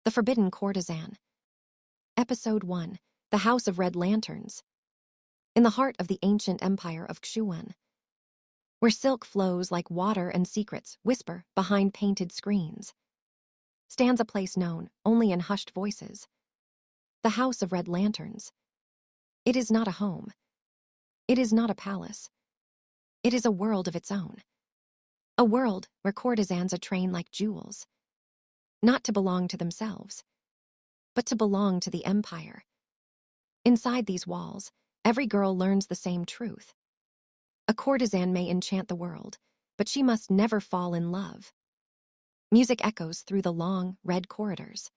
The Forbidden Courtesan. Episode 1. The House of Red Lanterns. In the heart of the ancient empire of Xuan, where silk flows like water and secrets whisper behind painted screens, stands a place known only in hushed voices. The House of Red Lanterns. It is not a home. It is not a palace. It is a world of its own. A world where courtesans are trained like jewels, not to belong to themselves, but to belong to the empire. Inside these walls, every girl learns the same truth. A courtesan may enchant the world, but she must never fall in love. Music echoes through the long, red corridors.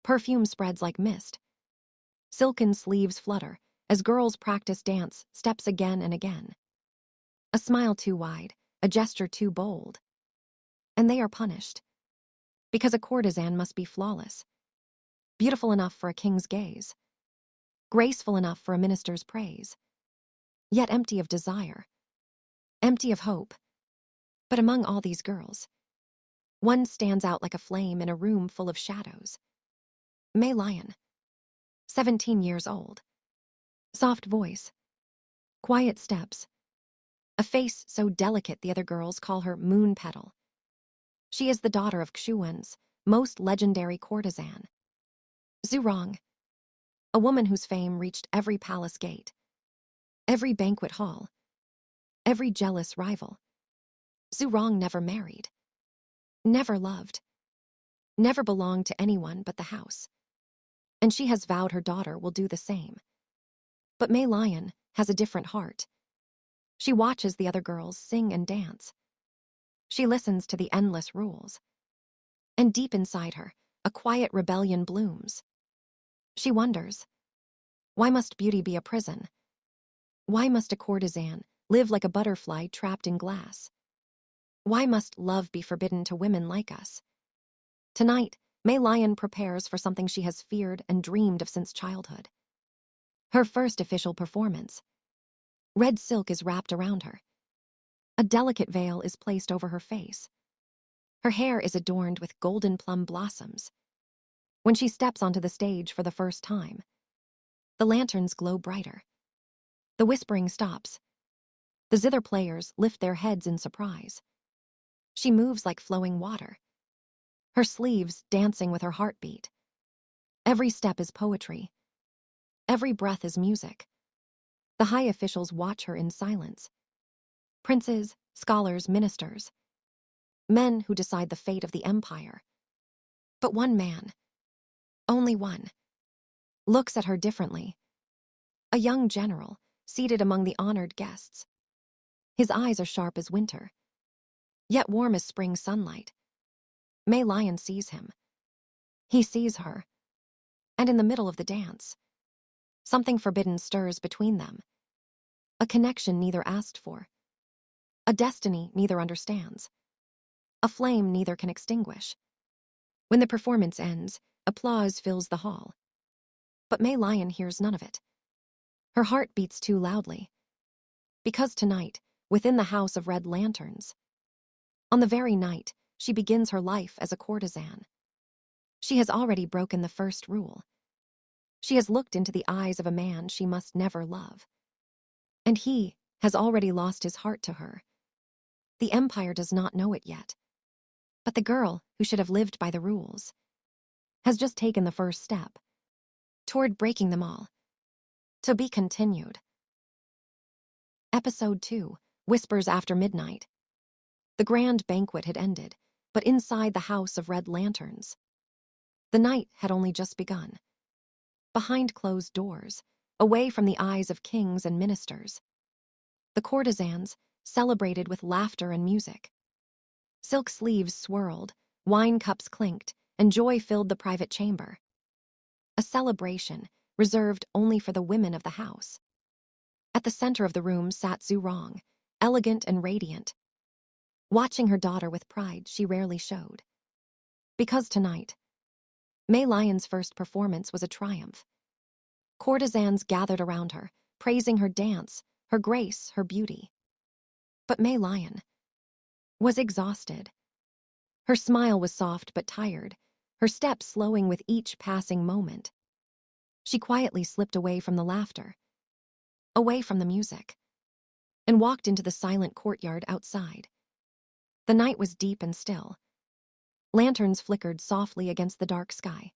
Perfume spreads like mist. Silken sleeves flutter as girls practice dance steps again and again. A smile too wide, a gesture too bold, and they are punished. Because a courtesan must be flawless, beautiful enough for a king's gaze, graceful enough for a minister's praise, yet empty of desire, empty of hope. But among all these girls, one stands out like a flame in a room full of shadows. Mei Lian, 17 years old. Soft voice, quiet steps, a face so delicate the other girls call her moon petal. She is the daughter of Xuan's most legendary courtesan, Zurong, a woman whose fame reached every palace gate, every banquet hall, every jealous rival. Zurong never married, never loved, never belonged to anyone but the house. And she has vowed her daughter will do the same. But Mei Lian has a different heart. She watches the other girls sing and dance. She listens to the endless rules. And deep inside her, a quiet rebellion blooms. She wonders, why must beauty be a prison? Why must a courtesan live like a butterfly trapped in glass? Why must love be forbidden to women like us? Tonight, Mei Lian prepares for something she has feared and dreamed of since childhood. Her first official performance. Red silk is wrapped around her. A delicate veil is placed over her face. Her hair is adorned with golden plum blossoms. When she steps onto the stage for the first time, the lanterns glow brighter. The whispering stops. The zither players lift their heads in surprise. She moves like flowing water, her sleeves dancing with her heartbeat. Every step is poetry. Every breath is music. The high officials watch her in silence. Princes, scholars, ministers, men who decide the fate of the empire. But one man, only one, looks at her differently. A young general, seated among the honored guests. His eyes are sharp as winter, yet warm as spring sunlight. Mei Lian sees him. He sees her. And in the middle of the dance, something forbidden stirs between them. A connection neither asked for. A destiny neither understands. A flame neither can extinguish. When the performance ends, applause fills the hall. But Mei Lian hears none of it. Her heart beats too loudly. Because tonight, within the House of Red Lanterns, on the very night she begins her life as a courtesan, she has already broken the first rule. She has looked into the eyes of a man she must never love. And he has already lost his heart to her. The empire does not know it yet. But the girl, who should have lived by the rules, has just taken the first step toward breaking them all. To be continued. Episode 2, Whispers After Midnight. The grand banquet had ended, but inside the House of Red Lanterns, the night had only just begun. Behind closed doors, away from the eyes of kings and ministers, the courtesans celebrated with laughter and music. Silk sleeves swirled, wine cups clinked, and joy filled the private chamber. A celebration reserved only for the women of the house. At the center of the room sat Zurong, elegant and radiant, watching her daughter with pride she rarely showed. Because tonight, Mei Lian's first performance was a triumph. Courtesans gathered around her, praising her dance, her grace, her beauty. But Mei Lian was exhausted. Her smile was soft but tired, her steps slowing with each passing moment. She quietly slipped away from the laughter, away from the music, and walked into the silent courtyard outside. The night was deep and still. Lanterns flickered softly against the dark sky.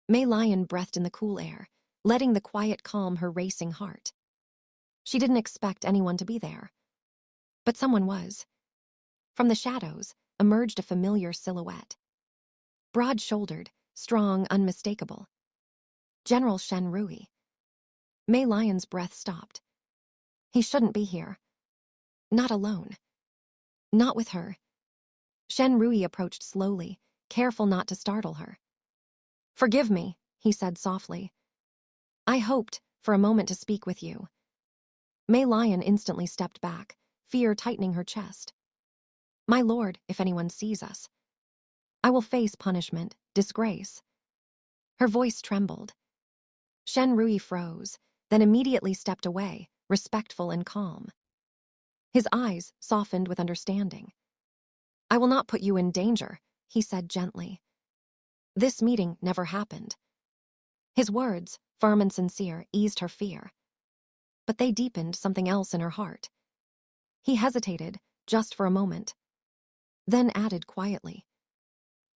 Mei Lian breathed in the cool air, letting the quiet calm her racing heart. She didn't expect anyone to be there, but someone was. From the shadows emerged a familiar silhouette. Broad-shouldered, strong, unmistakable. General Shen Ruyi. Mei Lian's breath stopped. He shouldn't be here. Not alone. Not with her. Shen Ruyi approached slowly, careful not to startle her. "Forgive me," he said softly. "I hoped for a moment to speak with you." Mei Lian instantly stepped back, fear tightening her chest. "My lord, if anyone sees us, I will face punishment, disgrace." Her voice trembled. Shen Ruyi froze, then immediately stepped away, respectful and calm. His eyes softened with understanding. "I will not put you in danger," he said gently. "This meeting never happened." His words, firm and sincere, eased her fear. But they deepened something else in her heart. He hesitated, just for a moment, then added quietly,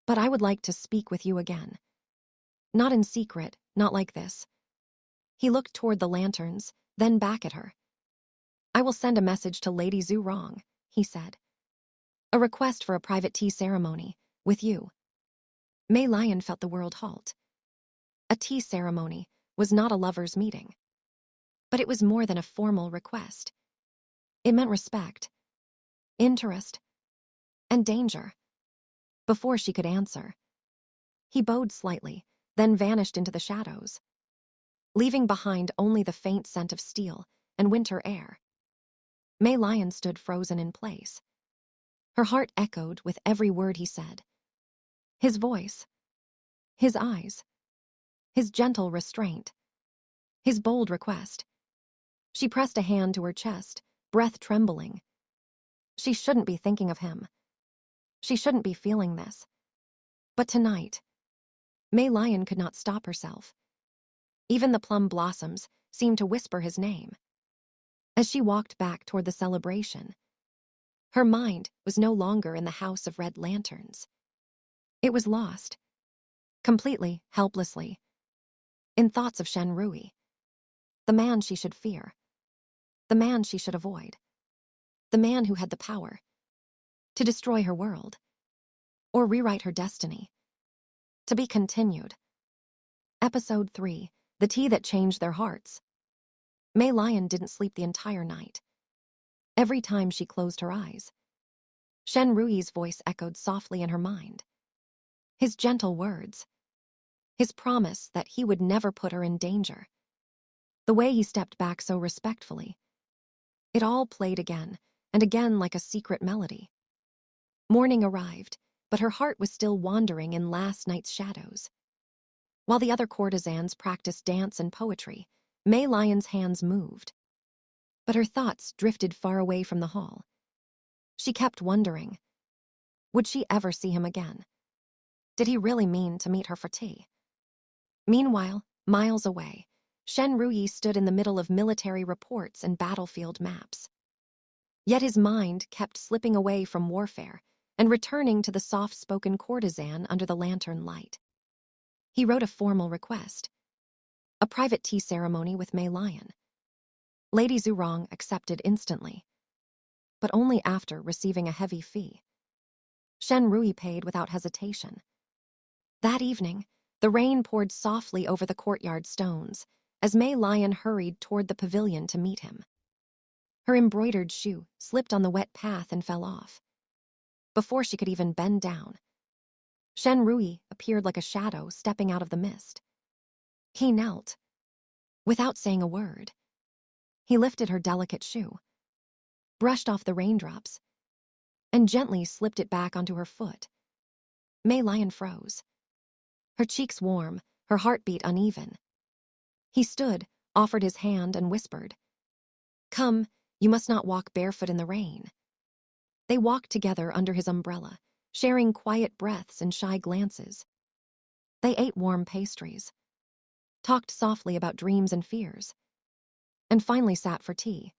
"But I would like to speak with you again. Not in secret, not like this." He looked toward the lanterns, then back at her. "I will send a message to Lady Zhu Rong," he said. "A request for a private tea ceremony, with you." Mei Lian felt the world halt. A tea ceremony was not a lover's meeting. But it was more than a formal request. It meant respect, interest, and danger. Before she could answer, he bowed slightly, then vanished into the shadows, leaving behind only the faint scent of steel and winter air. Mei Lian stood frozen in place. Her heart echoed with every word he said. His voice, his eyes, his gentle restraint, his bold request. She pressed a hand to her chest, breath trembling. She shouldn't be thinking of him. She shouldn't be feeling this. But tonight, Mei Lian could not stop herself. Even the plum blossoms seemed to whisper his name. As she walked back toward the celebration, her mind was no longer in the house of red lanterns. It was lost, completely, helplessly, in thoughts of Shen Ruyi, the man she should fear, the man she should avoid, the man who had the power to destroy her world or rewrite her destiny. To be continued. Episode 3, The Tea That Changed Their Hearts. Mei Lian didn't sleep the entire night. Every time she closed her eyes, Shen Ruyi's voice echoed softly in her mind. His gentle words, his promise that he would never put her in danger, the way he stepped back so respectfully. It all played again and again like a secret melody. Morning arrived, but her heart was still wandering in last night's shadows. While the other courtesans practiced dance and poetry, Mei Lian's hands moved. But her thoughts drifted far away from the hall. She kept wondering, would she ever see him again? Did he really mean to meet her for tea? Meanwhile, miles away, Shen Ruyi stood in the middle of military reports and battlefield maps. Yet his mind kept slipping away from warfare and returning to the soft-spoken courtesan under the lantern light. He wrote a formal request, a private tea ceremony with Mei Lian. Lady Zhu Rong accepted instantly, but only after receiving a heavy fee. Shen Ruyi paid without hesitation. That evening, the rain poured softly over the courtyard stones as Mei Lian hurried toward the pavilion to meet him. Her embroidered shoe slipped on the wet path and fell off. Before she could even bend down, Shen Ruyi appeared like a shadow stepping out of the mist. He knelt. Without saying a word, he lifted her delicate shoe, brushed off the raindrops, and gently slipped it back onto her foot. Mei Lian froze, her cheeks warm, her heartbeat uneven. He stood, offered his hand, and whispered, "Come, you must not walk barefoot in the rain." They walked together under his umbrella, sharing quiet breaths and shy glances. They ate warm pastries, talked softly about dreams and fears, and finally sat for tea.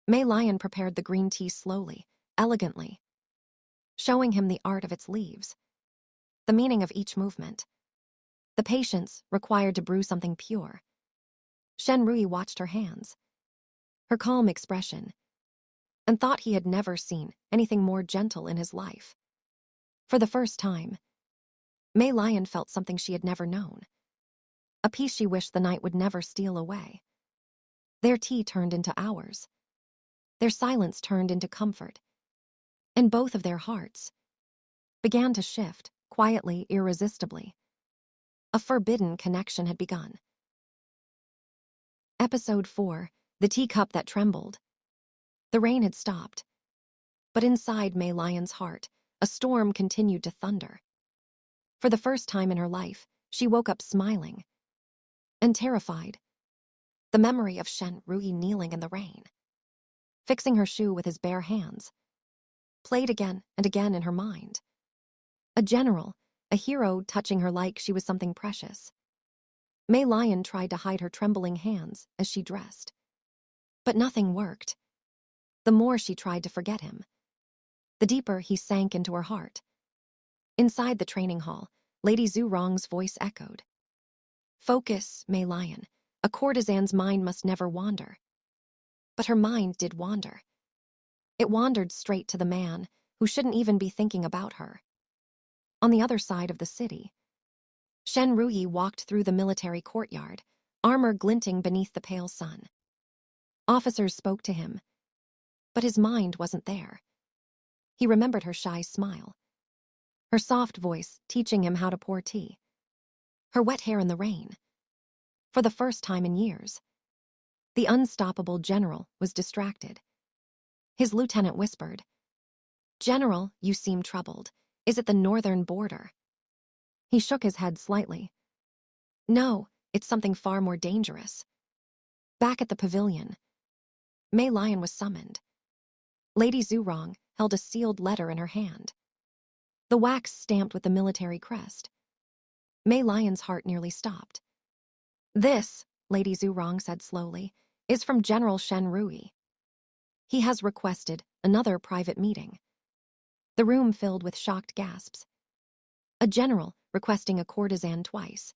Mei Lian prepared the green tea slowly, elegantly, showing him the art of its leaves, the meaning of each movement, the patience required to brew something pure. Shen Ruyi watched her hands, her calm expression, and thought he had never seen anything more gentle in his life. For the first time, Mei Lian felt something she had never known, a peace she wished the night would never steal away. Their tea turned into hours. Their silence turned into comfort. And both of their hearts began to shift, quietly, irresistibly. A forbidden connection had begun. Episode 4, The Teacup That Trembled. The rain had stopped, but inside Mei Lian's heart, a storm continued to thunder. For the first time in her life, she woke up smiling and terrified. The memory of Shen Ruyi kneeling in the rain, fixing her shoe with his bare hands, played again and again in her mind. A general, a hero touching her like she was something precious. Mei Lian tried to hide her trembling hands as she dressed. But nothing worked. The more she tried to forget him, the deeper he sank into her heart. Inside the training hall, Lady Zhu Rong's voice echoed. Focus, Mei Lian. A courtesan's mind must never wander. But her mind did wander. It wandered straight to the man who shouldn't even be thinking about her. On the other side of the city, Shen Ruyi walked through the military courtyard, armor glinting beneath the pale sun. Officers spoke to him, but his mind wasn't there. He remembered her shy smile, her soft voice teaching him how to pour tea, her wet hair in the rain. For the first time in years, the unstoppable general was distracted. His lieutenant whispered, General, you seem troubled. Is it the northern border? He shook his head slightly. No, it's something far more dangerous. Back at the pavilion, Mei Lian was summoned. Lady Zhu Rong held a sealed letter in her hand, the wax stamped with the military crest. Mei Lian's heart nearly stopped. This, Lady Zhu Rong said slowly, is from General Shen Ruyi. He has requested another private meeting. The room filled with shocked gasps. A general requesting a courtesan twice.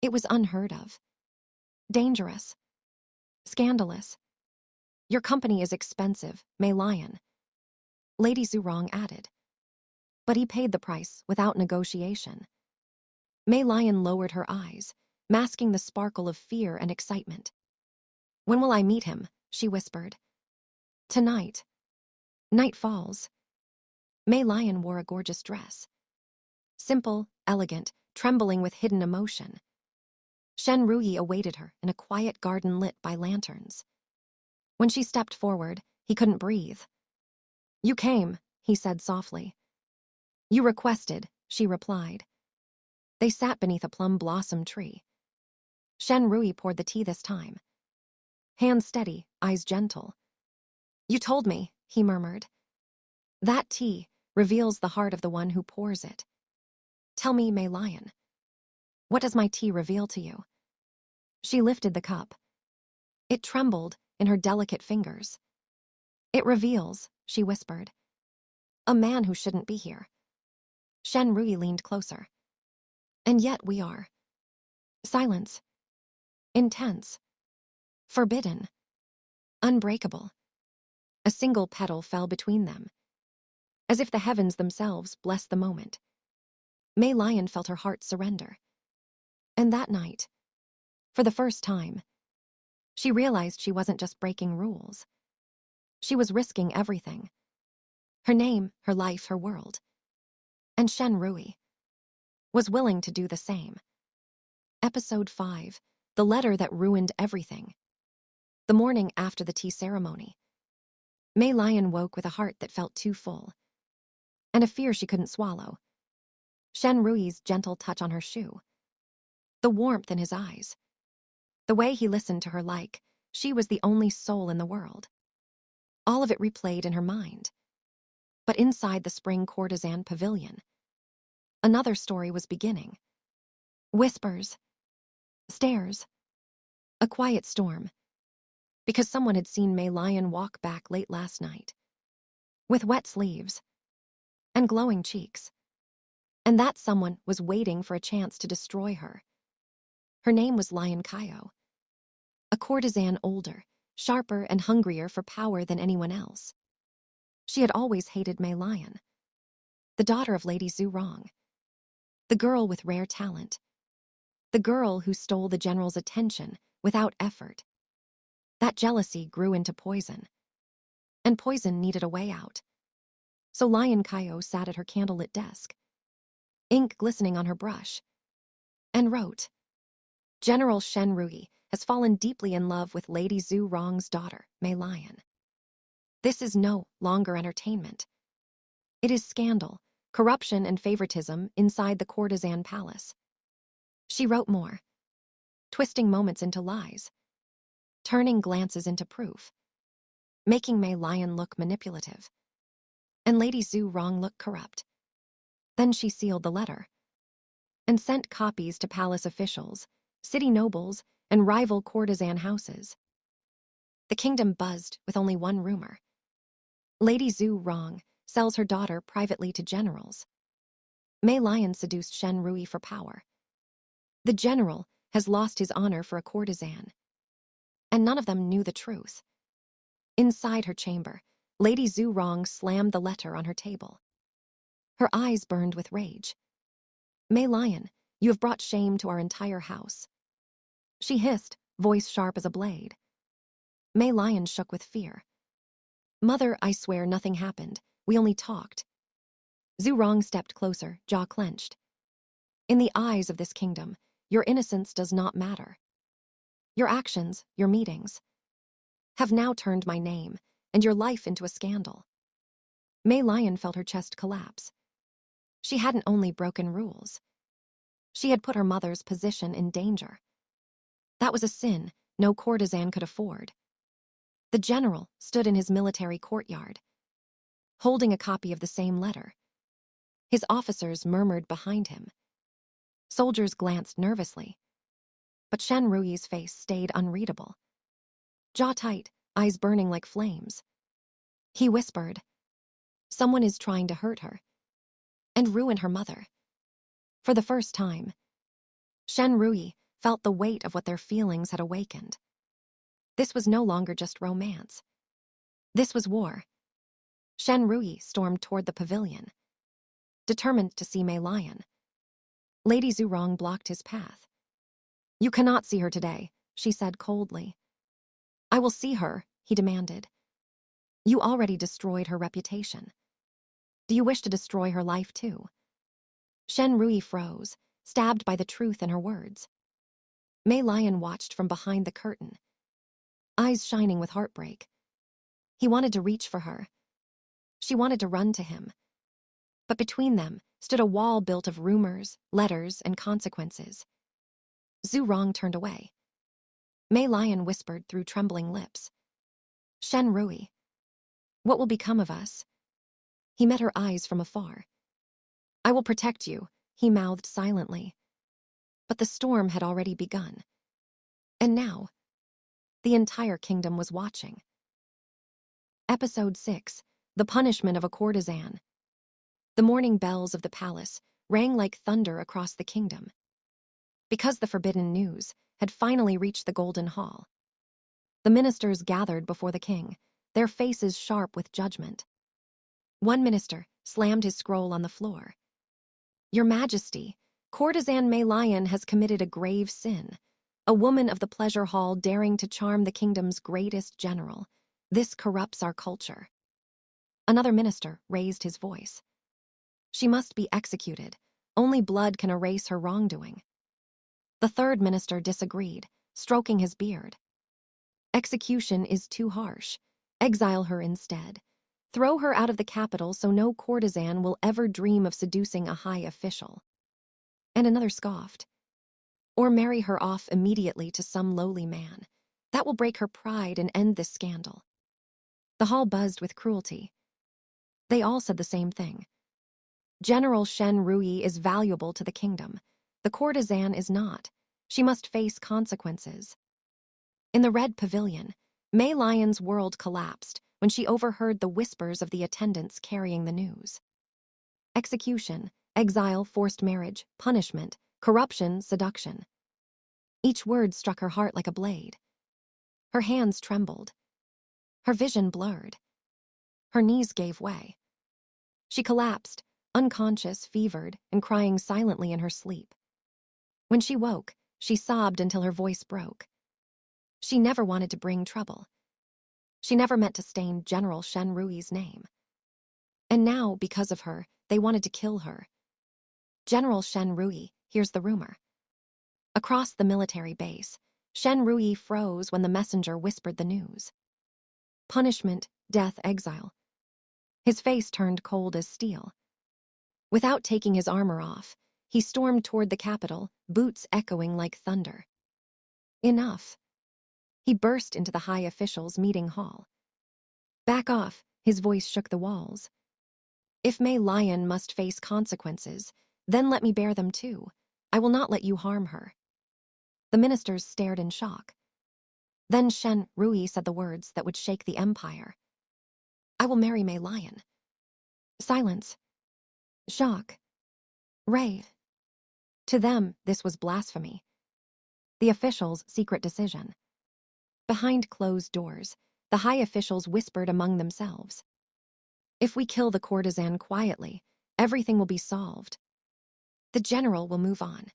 It was unheard of. Dangerous. Scandalous. Your company is expensive, Mei Lian. Lady Zhu Rong added. But he paid the price without negotiation. Mei Lian lowered her eyes, masking the sparkle of fear and excitement. When will I meet him? She whispered. Tonight. Night falls. Mei Lian wore a gorgeous dress. Simple, elegant, trembling with hidden emotion. Shen Ruyi awaited her in a quiet garden lit by lanterns. When she stepped forward, he couldn't breathe. You came, he said softly. You requested, she replied. They sat beneath a plum blossom tree. Shen Ruyi poured the tea this time. Hands steady, eyes gentle. You told me, he murmured. That tea reveals the heart of the one who pours it. Tell me, Mei Lian, what does my tea reveal to you? She lifted the cup. It trembled in her delicate fingers. It reveals, she whispered, a man who shouldn't be here. Shen Ruyi leaned closer. And yet we are. Silence. Intense. Forbidden. Unbreakable. A single petal fell between them, as if the heavens themselves blessed the moment. Mei Lian felt her heart surrender. And that night, for the first time, she realized she wasn't just breaking rules. She was risking everything. Her name, her life, her world. And Shen Ruyi was willing to do the same. Episode 5, The Letter That Ruined Everything. The morning after the tea ceremony, Mei Lian woke with a heart that felt too full, and a fear she couldn't swallow. Shen Ruyi's gentle touch on her shoe, the warmth in his eyes, the way he listened to her like she was the only soul in the world. All of it replayed in her mind. But inside the spring courtesan pavilion, another story was beginning. Whispers. Stares. A quiet storm. Because someone had seen Mei Lian walk back late last night. With wet sleeves. And glowing cheeks. And that someone was waiting for a chance to destroy her. Her name was Lian Kaio. A courtesan older, sharper and hungrier for power than anyone else. She had always hated Mei Lian, the daughter of Lady Zhu Rong, the girl with rare talent, the girl who stole the general's attention without effort. That jealousy grew into poison, and poison needed a way out. So Lian Kaio sat at her candlelit desk, ink glistening on her brush, and wrote, General Shen Ruyi has fallen deeply in love with Lady Zhu Rong's daughter, Mei Lian. This is no longer entertainment. It is scandal, corruption and favoritism inside the courtesan palace. She wrote more, twisting moments into lies, turning glances into proof, making Mei Lian look manipulative, and Lady Zhu Rong look corrupt. Then she sealed the letter and sent copies to palace officials, city nobles, and rival courtesan houses. The kingdom buzzed with only one rumor. Lady Zhu Rong sells her daughter privately to generals. Mei Lian seduced Shen Ruyi for power. The general has lost his honor for a courtesan. And none of them knew the truth. Inside her chamber, Lady Zhu Rong slammed the letter on her table. Her eyes burned with rage. Mei Lian, you have brought shame to our entire house. She hissed, voice sharp as a blade. Mei Lian shook with fear. Mother, I swear nothing happened. We only talked. Zhu Rong stepped closer, jaw clenched. In the eyes of this kingdom, your innocence does not matter. Your actions, your meetings, have now turned my name and your life into a scandal. Mei Lian felt her chest collapse. She hadn't only broken rules. She had put her mother's position in danger. That was a sin no courtesan could afford. The general stood in his military courtyard, holding a copy of the same letter. His officers murmured behind him. Soldiers glanced nervously. But Shen Ruyi's face stayed unreadable. Jaw tight, eyes burning like flames. He whispered, someone is trying to hurt her and ruin her mother. For the first time, Shen Ruyi felt the weight of what their feelings had awakened. This was no longer just romance. This was war. Shen Ruyi stormed toward the pavilion, determined to see Mei Lian. Lady Zhu Rong blocked his path. You cannot see her today, she said coldly. I will see her, he demanded. You already destroyed her reputation. Do you wish to destroy her life too? Shen Ruyi froze, stabbed by the truth in her words. Mei Lian watched from behind the curtain, eyes shining with heartbreak. He wanted to reach for her. She wanted to run to him. But between them stood a wall built of rumors, letters, and consequences. Zhu Rong turned away. Mei Lian whispered through trembling lips. Shen Ruyi, what will become of us? He met her eyes from afar. I will protect you, he mouthed silently. But the storm had already begun. And now, the entire kingdom was watching. Episode 6, The Punishment of a Courtesan. The morning bells of the palace rang like thunder across the kingdom. Because the forbidden news had finally reached the Golden Hall. The ministers gathered before the king, their faces sharp with judgment. One minister slammed his scroll on the floor. Your Majesty, courtesan Mei Lian has committed a grave sin. A woman of the pleasure hall daring to charm the kingdom's greatest general. This corrupts our culture. Another minister raised his voice. She must be executed. Only blood can erase her wrongdoing. The third minister disagreed, stroking his beard. Execution is too harsh. Exile her instead. Throw her out of the capital so no courtesan will ever dream of seducing a high official. And another scoffed. Or marry her off immediately to some lowly man. That will break her pride and end this scandal. The hall buzzed with cruelty. They all said the same thing. General Shen Ruyi is valuable to the kingdom. The courtesan is not. She must face consequences. In the red pavilion, Mei Lian's world collapsed when she overheard the whispers of the attendants carrying the news. Execution, exile, forced marriage, punishment, corruption, seduction. Each word struck her heart like a blade. Her hands trembled. Her vision blurred. Her knees gave way. She collapsed, unconscious, fevered, and crying silently in her sleep. When she woke, she sobbed until her voice broke. She never wanted to bring trouble. She never meant to stain General Shen Ruyi's name. And now, because of her, they wanted to kill her. General Shen Ruyi, here's the rumor. Across the military base, Shen Ruyi froze when the messenger whispered the news. Punishment, death, exile. His face turned cold as steel. Without taking his armor off, he stormed toward the capital, boots echoing like thunder. Enough. He burst into the high officials' meeting hall. Back off, his voice shook the walls. If Mei Lian must face consequences, then let me bear them too. I will not let you harm her. The ministers stared in shock. Then Shen Ruyi said the words that would shake the empire. I will marry Mei Lian. Silence. Shock. Rage. To them, this was blasphemy. The officials' secret decision. Behind closed doors, the high officials whispered among themselves. If we kill the courtesan quietly, everything will be solved. The general will move on.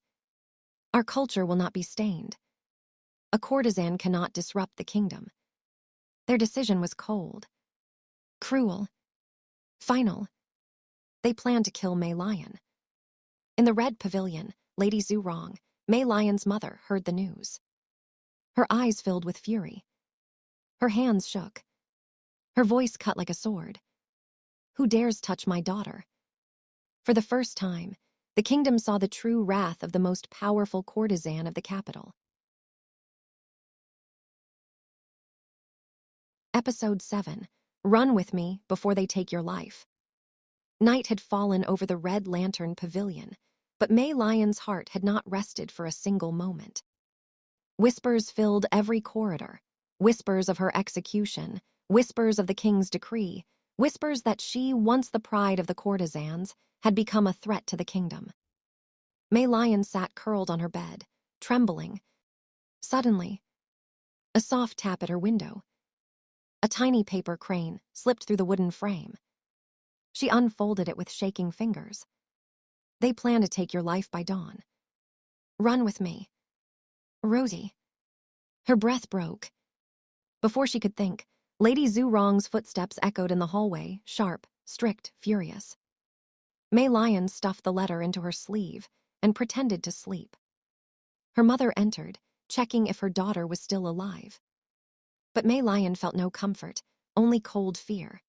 Our culture will not be stained. A courtesan cannot disrupt the kingdom. Their decision was cold, cruel, final. They planned to kill Mei Lian. In the red pavilion, Lady Zhurong, Mei Lian's mother, heard the news. Her eyes filled with fury. Her hands shook. Her voice cut like a sword. Who dares touch my daughter? For the first time, the kingdom saw the true wrath of the most powerful courtesan of the capital. Episode 7. Run with me before they take your life. Night had fallen over the Red Lantern Pavilion, but Mei Lian's heart had not rested for a single moment. Whispers filled every corridor, whispers of her execution, whispers of the king's decree, whispers that she, once the pride of the courtesans, had become a threat to the kingdom. Mei Lian sat curled on her bed, trembling. Suddenly, a soft tap at her window. A tiny paper crane slipped through the wooden frame. She unfolded it with shaking fingers. They plan to take your life by dawn. Run with me. Rosie. Her breath broke. Before she could think, Lady Zhurong's footsteps echoed in the hallway, sharp, strict, furious. Mei Lian stuffed the letter into her sleeve and pretended to sleep. Her mother entered, checking if her daughter was still alive. But Mei Lian felt no comfort, only cold fear.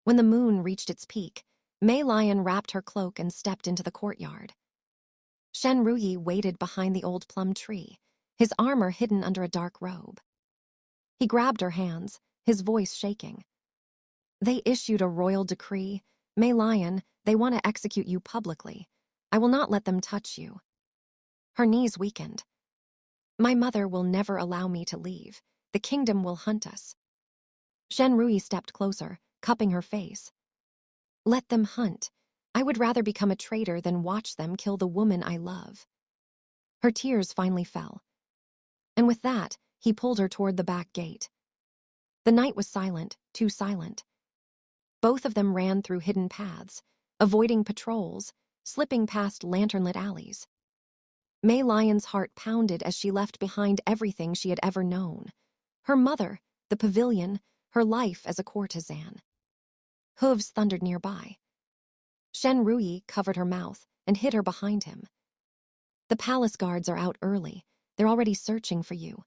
When the moon reached its peak, Mei Lian wrapped her cloak and stepped into the courtyard. Shen Ruyi waited behind the old plum tree, his armor hidden under a dark robe. He grabbed her hands, his voice shaking. They issued a royal decree. Mei Lian, they want to execute you publicly. I will not let them touch you. Her knees weakened. My mother will never allow me to leave. The kingdom will hunt us. Shen Ruyi stepped closer, cupping her face. Let them hunt. I would rather become a traitor than watch them kill the woman I love. Her tears finally fell. And with that, he pulled her toward the back gate. The night was silent, too silent. Both of them ran through hidden paths, avoiding patrols, slipping past lantern-lit alleys. Mei Lian's heart pounded as she left behind everything she had ever known. Her mother, the pavilion, her life as a courtesan. Hooves thundered nearby. Shen Ruyi covered her mouth and hid her behind him. The palace guards are out early. They're already searching for you.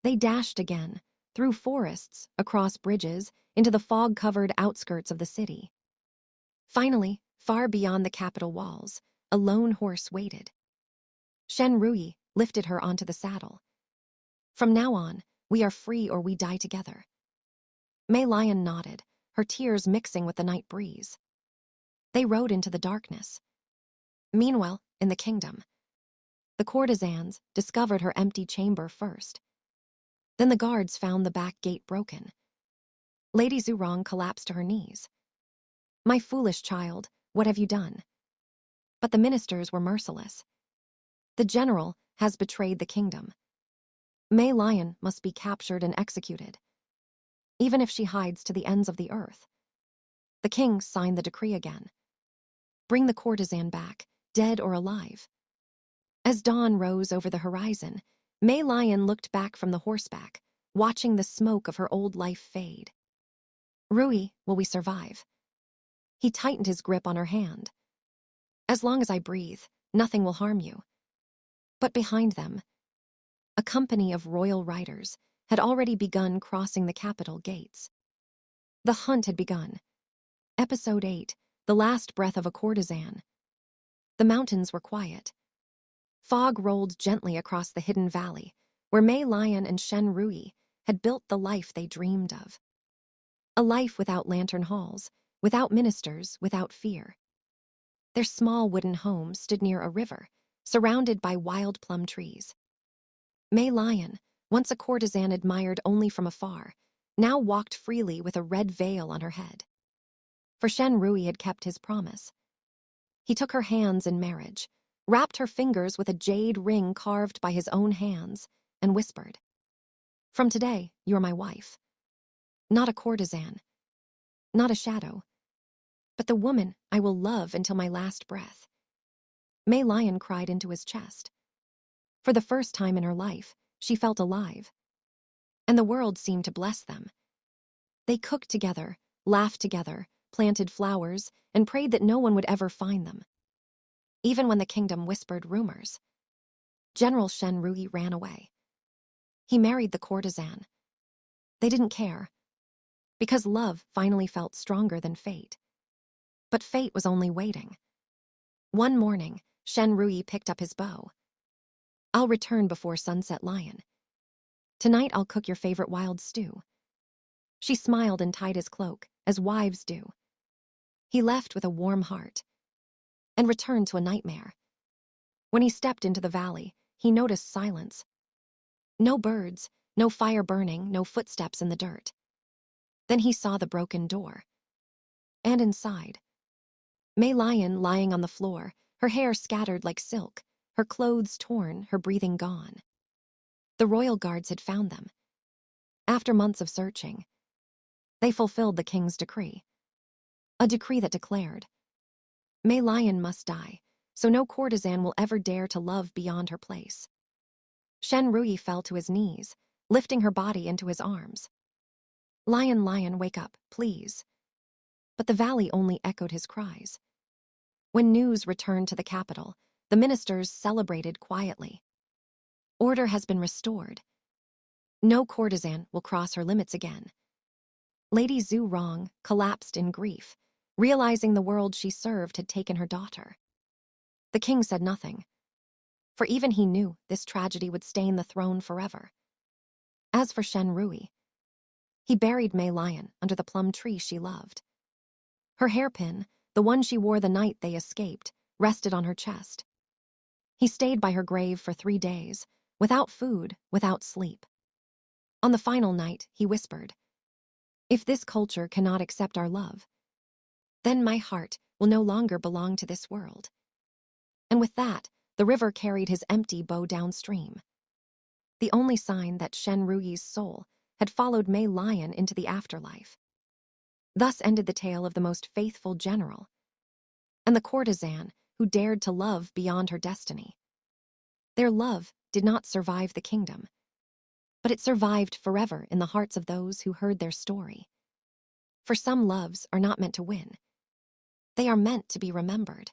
They dashed again, through forests, across bridges, into the fog-covered outskirts of the city. Finally, far beyond the capital walls, a lone horse waited. Shen Ruyi lifted her onto the saddle. From now on, we are free or we die together. Mei Lian nodded, her tears mixing with the night breeze. They rode into the darkness. Meanwhile, in the kingdom. The courtesans discovered her empty chamber first. Then the guards found the back gate broken. Lady Zurong collapsed to her knees. "My foolish child, what have you done?" But the ministers were merciless. "The general has betrayed the kingdom. Mei Lian must be captured and executed, even if she hides to the ends of the earth." The king signed the decree again. "Bring the courtesan back, dead or alive." As dawn rose over the horizon, Mei Lian looked back from the horseback, watching the smoke of her old life fade. "Ruyi, will we survive?" He tightened his grip on her hand. "As long as I breathe, nothing will harm you." But behind them, a company of royal riders had already begun crossing the capital gates. The hunt had begun. Episode 8, The Last Breath of a Courtesan. The mountains were quiet. Fog rolled gently across the hidden valley, where Mei Lian and Shen Ruyi had built the life they dreamed of. A life without lantern halls, without ministers, without fear. Their small wooden home stood near a river, surrounded by wild plum trees. Mei Lian, once a courtesan admired only from afar, now walked freely with a red veil on her head. For Shen Ruyi had kept his promise. He took her hands in marriage, wrapped her fingers with a jade ring carved by his own hands, and whispered, "From today, you're my wife. Not a courtesan, not a shadow, but the woman I will love until my last breath." Mei Lian cried into his chest. For the first time in her life, she felt alive. And the world seemed to bless them. They cooked together, laughed together, planted flowers, and prayed that no one would ever find them. Even when the kingdom whispered rumors. General Shen Ruyi ran away. He married the courtesan. They didn't care, because love finally felt stronger than fate. But fate was only waiting. One morning, Shen Ruyi picked up his bow. "I'll return before sunset, Lion. Tonight I'll cook your favorite wild stew." She smiled and tied his cloak, as wives do. He left with a warm heart, and returned to a nightmare. When he stepped into the valley, he noticed silence. No birds, no fire burning, no footsteps in the dirt. Then he saw the broken door. And inside, Mei Lian lying on the floor, her hair scattered like silk, her clothes torn, her breathing gone. The royal guards had found them. After months of searching, they fulfilled the king's decree. A decree that declared, Mei Lian must die, so no courtesan will ever dare to love beyond her place. Shen Ruyi fell to his knees, lifting her body into his arms. "Lion, Lion, wake up, please." But the valley only echoed his cries. When news returned to the capital, the ministers celebrated quietly. Order has been restored. No courtesan will cross her limits again. Lady Zurong collapsed in grief, realizing the world she served had taken her daughter. The king said nothing, for even he knew this tragedy would stain the throne forever. As for Shen Ruyi, he buried Mei Lian under the plum tree she loved. Her hairpin, the one she wore the night they escaped, rested on her chest. He stayed by her grave for 3 days, without food, without sleep. On the final night, he whispered, "If this culture cannot accept our love, then my heart will no longer belong to this world." And with that, the river carried his empty bow downstream. The only sign that Shen Ruyi's soul had followed Mei Lian into the afterlife. Thus ended the tale of the most faithful general, and the courtesan who dared to love beyond her destiny. Their love did not survive the kingdom, but it survived forever in the hearts of those who heard their story. For some loves are not meant to win. They are meant to be remembered.